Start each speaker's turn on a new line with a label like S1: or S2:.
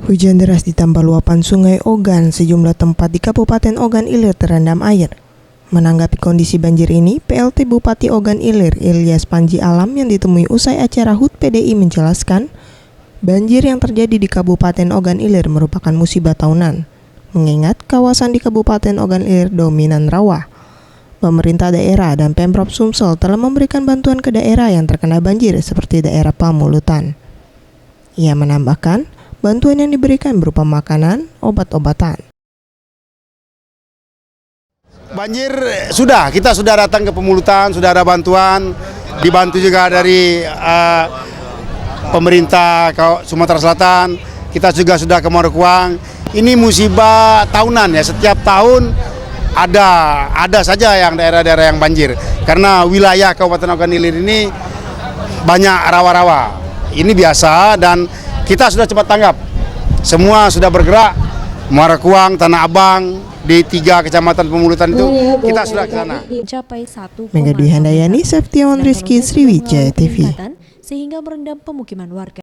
S1: Hujan deras ditambah luapan sungai Ogan, sejumlah tempat di Kabupaten Ogan Ilir terendam air. Menanggapi kondisi banjir ini, PLT Bupati Ogan Ilir, Ilyas Panji Alam yang ditemui usai acara HUT PDI menjelaskan, banjir yang terjadi di Kabupaten Ogan Ilir merupakan musibah tahunan, mengingat kawasan di Kabupaten Ogan Ilir dominan rawa. Pemerintah daerah dan Pemprov Sumsel telah memberikan bantuan ke daerah yang terkena banjir seperti daerah Pamulutan. Ia menambahkan, bantuan yang diberikan berupa makanan, obat-obatan.
S2: Banjir kita sudah datang ke Pemulutan, sudah ada bantuan, dibantu juga dari pemerintah Sumatera Selatan, kita juga sudah ke Morokwang. Ini musibah tahunan ya, setiap tahun ada saja yang daerah-daerah yang banjir. Karena wilayah Kabupaten Ogan Ilir ini banyak rawa-rawa. Ini biasa dan kita sudah cepat tanggap. Semua sudah bergerak, Morokwang, Tanah Abang, di 3 kecamatan Pemulutan itu kita sudah ke sana.
S1: Mega Dwi Handayani, Septiawan Rizky, Sriwijaya TV.
S3: Sehingga merendam pemukiman warga.